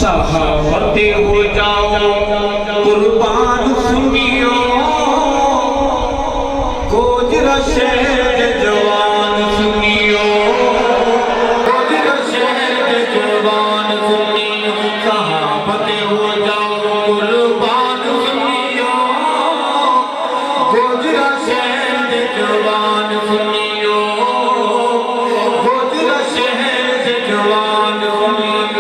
صحابت ہو جاؤ قربان سنیو گوجرا شہر جوان سنیو گوجرا شہر جوان سنیو صحابت ہو جاؤ قربان سنیو گوجرا شہر جوان سنیو گوجرا شہر جوان سنیو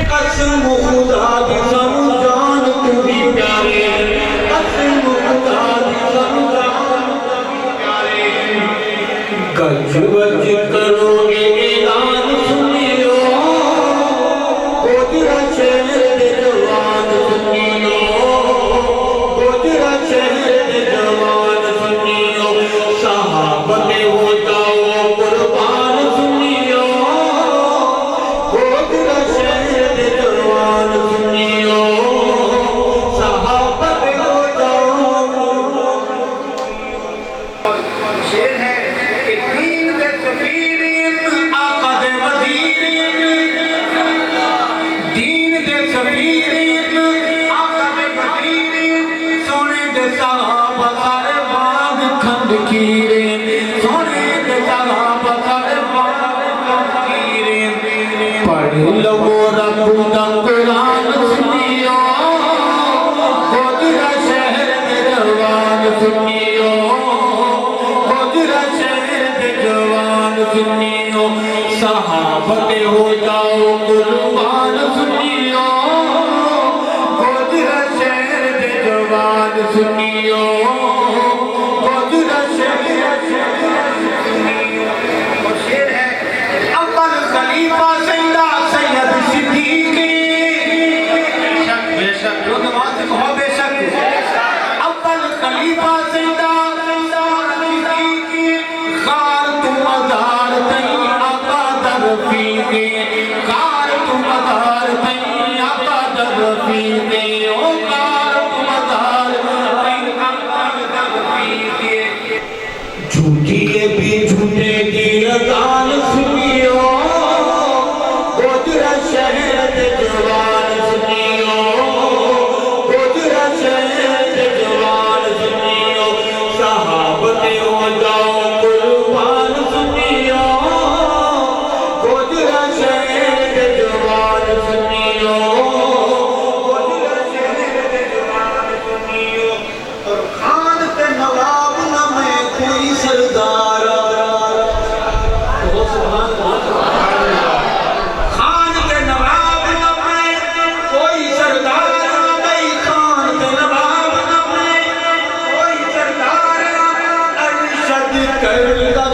قسم خدا دی سانو جان تھی پیارے قسم خدا دی سانو جان تھی پیارے گج وج کرو گے اعلان سنیو گوجرا شہر جوان سنیو گوجرا شہر جوان سنیو صحابت ہو جاؤ قربان سنیو گوجرا شہر جوان سنیو صحابت ہو جاؤ شیر ہے کہ دین دے سفیرین آقا دے وزیرین دین دے سفیرین آقا دے وزیرین سونے دے صحابہ سارے باغ کھنڈ کیرین سونے دے صحابہ سارے باغ کھنڈ کیرین پڑھ لو رب دا قرآن سنیو گوجرا شہر جوان سنیو گوجرا شہر جوان سنیو صحابت ہو جاؤ قربان سنیو گوجرا شہر جوان سنیو گوجرا شہر سنیو اور شیر ہے اول خلیفہ سیدہ سید صدیق بے شک جو نماز کہو بے شک اول خلیفہ سیدہ خار تم ادار تئی آقا در رفیقے خار تم ادار تئی آقا در رفیقے او خار تم ادار تئی آقا در رفیقے جھوٹیے بھی جھوٹے کی اذان سنیو گوجرا شہر جوان سنیو گوجرا شہر جوان سنیو صحابت ہو جاؤ قربان سنیو گوجرا شہر جوان سنیو گوجرا شہر جوان سنیو اور خان تے نواب نہ میں کوئی سردار خان تے نواب نہ میں کوئی سردار نہیں خان تے نواب نہ میں کوئی سردار ارشد کر